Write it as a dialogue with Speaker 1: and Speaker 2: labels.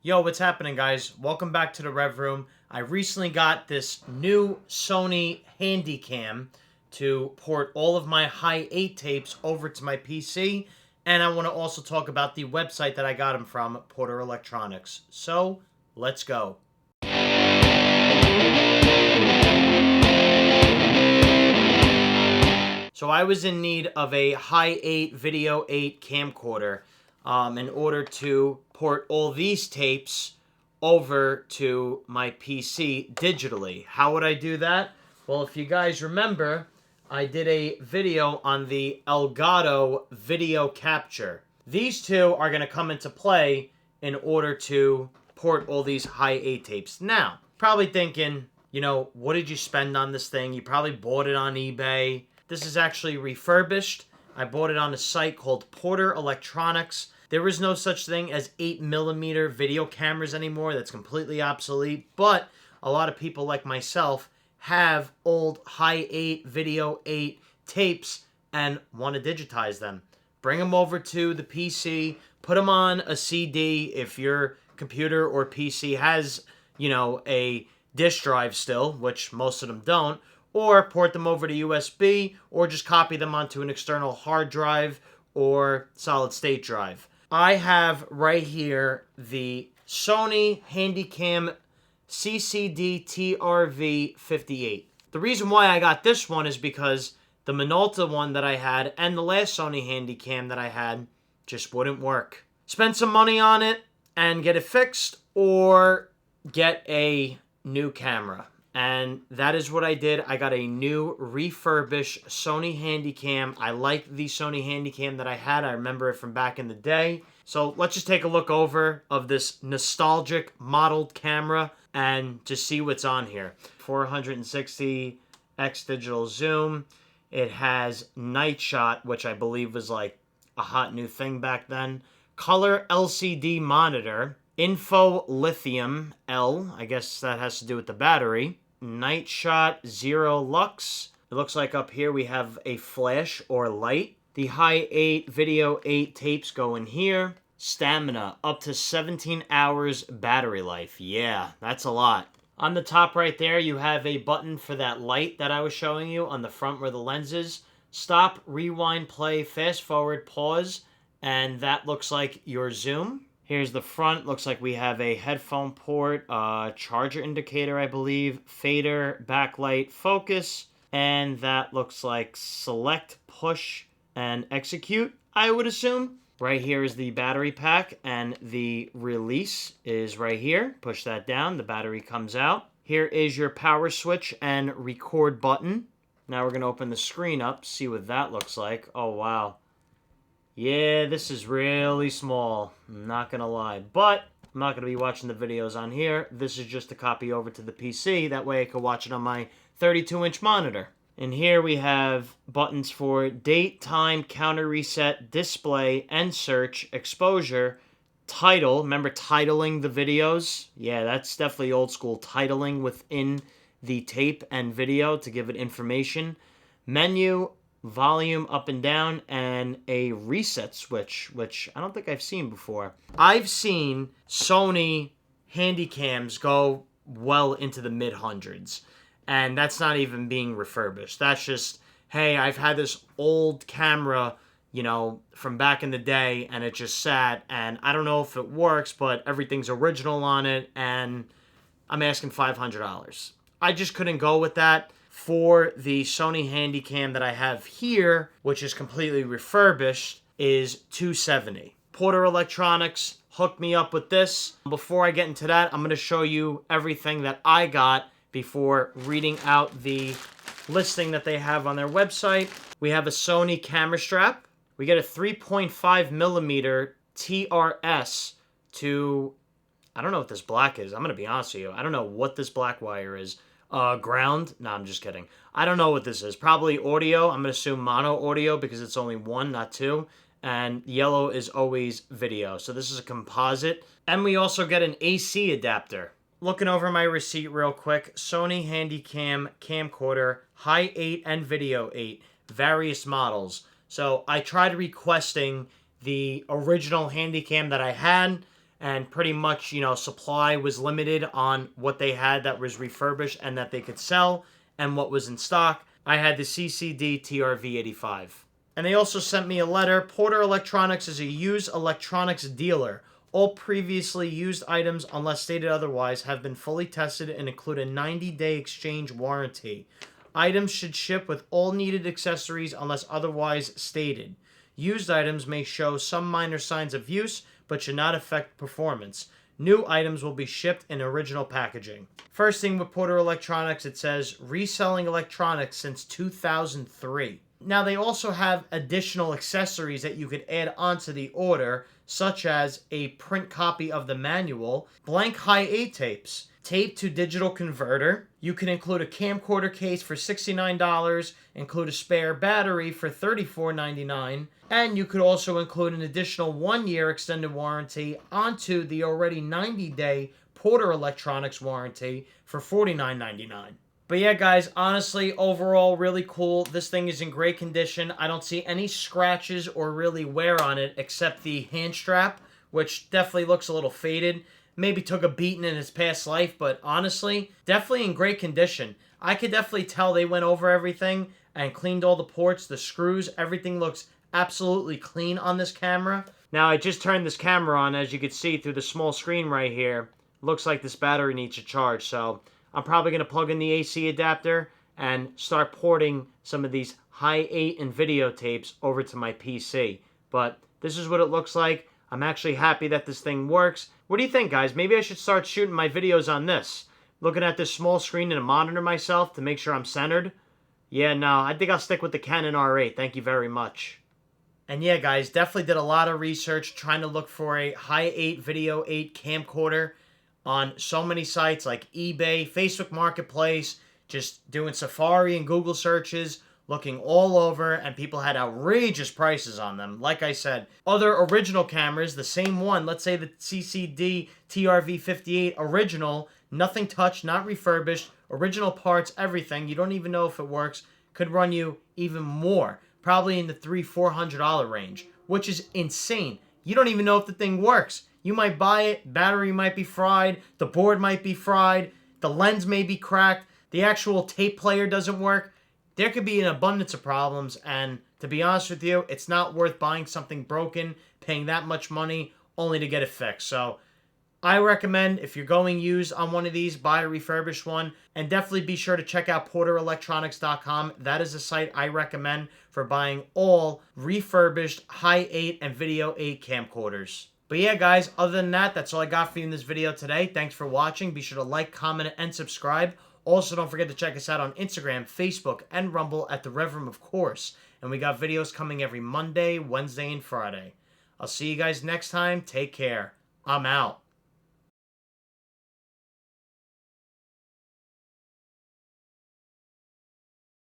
Speaker 1: Yo, what's happening, guys? Welcome back to the Rev Room. I recently got this new Sony Handycam to port all of my Hi8 tapes over to my PC, and I want to also talk about the website that I got them from, Porter Electronics. So, let's go. So I was in need of a Hi8 Video8 camcorder in order to port all these tapes over to my PC digitally. How would I do that? Well, if you guys remember, I did a video on the Elgato video capture. These two are going to come into play in order to port all these Hi8 tapes. Now, probably thinking, what did you spend on this thing? You probably bought it on eBay. This is actually refurbished. I bought it on a site called Porter Electronics. There is no such thing as 8mm video cameras anymore. That's completely obsolete. But a lot of people like myself have old Hi8 Video8 tapes and want to digitize them. Bring them over to the PC. Put them on a CD if your computer or PC has, a disk drive still, which most of them don't. Or port them over to USB, or just copy them onto an external hard drive or solid state drive. I have right here the Sony Handycam CCD TRV58. The reason why I got this one is because the Minolta one that I had and the last Sony Handycam that I had just wouldn't work. Spend some money on it and get it fixed, or get a new camera. And that is what I did. I got a new refurbished Sony Handycam. I like the Sony Handycam that I had. I remember it from back in the day. So let's just take a look over of this nostalgic modeled camera and just see what's on here. 460x digital zoom. It has night shot, which I believe was like a hot new thing back then. Color LCD monitor. Info lithium L. I guess that has to do with the battery. Night shot 0 lux. It looks like up here we have a flash or light. The Hi8 Video8 tapes go in here. Stamina, up to 17 hours battery life. Yeah, that's a lot. On the top right there, you have a button for that light that I was showing you on the front where the lens is. Stop, rewind, play, fast forward, pause, and that looks like your zoom. Here's the front. Looks like we have a headphone port, charger indicator, I believe, fader, backlight, focus, and that looks like select, push, and execute, I would assume. Right here is the battery pack, and the release is right here. Push that down, the battery comes out. Here is your power switch and record button. Now we're going to open the screen up, see what that looks like. Oh, wow. Yeah, this is really small, I'm not going to lie. But I'm not going to be watching the videos on here. This is just a copy over to the PC. That way I can watch it on my 32-inch monitor. And here we have buttons for date, time, counter reset, display, end search, exposure, title. Remember titling the videos? Yeah, that's definitely old school. Titling within the tape and video to give it information. Menu, volume up and down, and a reset switch, which I don't think I've seen before. I've seen Sony Handycams go well into the mid-hundreds, and that's not even being refurbished. That's just, hey, I've had this old camera, from back in the day, and it just sat, and I don't know if it works, but everything's original on it, and I'm asking $500. I just couldn't go with that. For the Sony Handycam that I have here, which is completely refurbished, is $270. Porter Electronics hooked me up with this. Before I get into that, I'm going to show you everything that I got before reading out the listing that they have on their website. We have a Sony camera strap. We get a 3.5mm TRS to, I don't know what this black is. I'm going to be honest with you. I don't know what this black wire is. Ground? No, I'm just kidding. I don't know what this is. Probably audio. I'm going to assume mono audio because it's only one, not two. And yellow is always video. So this is a composite. And we also get an AC adapter. Looking over my receipt real quick. Sony Handycam Camcorder, Hi8 and Video8. Various models. So I tried requesting the original Handycam that I had, and pretty much, supply was limited on what they had that was refurbished and that they could sell and what was in stock. I had the CCD TRV85. And they also sent me a letter. Porter Electronics is a used electronics dealer. All previously used items, unless stated otherwise, have been fully tested and include a 90-day exchange warranty. Items should ship with all needed accessories unless otherwise stated. Used items may show some minor signs of use, but should not affect performance. New items will be shipped in original packaging. First thing with Porter Electronics, it says reselling electronics since 2003. Now, they also have additional accessories that you could add onto the order, such as a print copy of the manual, blank Hi8 tapes, tape to digital converter. You can include a camcorder case for $69, include a spare battery for $34.99, and you could also include an additional 1-year extended warranty onto the already 90-day Porter Electronics warranty for $49.99. But yeah, guys, honestly, overall, really cool. This thing is in great condition. I don't see any scratches or really wear on it except the hand strap, which definitely looks a little faded. Maybe took a beating in its past life, but honestly, definitely in great condition. I could definitely tell they went over everything and cleaned all the ports, the screws. Everything looks absolutely clean on this camera. Now, I just turned this camera on, as you can see through the small screen right here. Looks like this battery needs a charge, so I'm probably going to plug in the AC adapter and start porting some of these Hi8 and videotapes over to my PC. But this is what it looks like. I'm actually happy that this thing works. What do you think, guys? Maybe I should start shooting my videos on this. Looking at this small screen and a monitor myself to make sure I'm centered. Yeah, no, I think I'll stick with the Canon R8. Thank you very much. And yeah, guys, definitely did a lot of research trying to look for a Hi8 Video8 camcorder on so many sites like eBay, Facebook Marketplace, just doing Safari and Google searches, looking all over, and people had outrageous prices on them. Like I said, other original cameras, the same one, let's say the CCD TRV58 original, nothing touched, not refurbished, original parts, everything, you don't even know if it works, could run you even more, probably in the $300-400 range, which is insane. You don't even know if the thing works. You might buy it, battery might be fried, the board might be fried, the lens may be cracked, the actual tape player doesn't work. There could be an abundance of problems, and to be honest with you, it's not worth buying something broken, paying that much money, only to get it fixed. So I recommend, if you're going used on one of these, buy a refurbished one, and definitely be sure to check out porterelectronics.com. That is a site I recommend for buying all refurbished Hi8 and Video8 camcorders. But yeah, guys, other than that, that's all I got for you in this video today. Thanks for watching. Be sure to like, comment, and subscribe. Also, don't forget to check us out on Instagram, Facebook, and Rumble at The Rev Room, of course. And we got videos coming every Monday, Wednesday, and Friday. I'll see you guys next time. Take care. I'm out.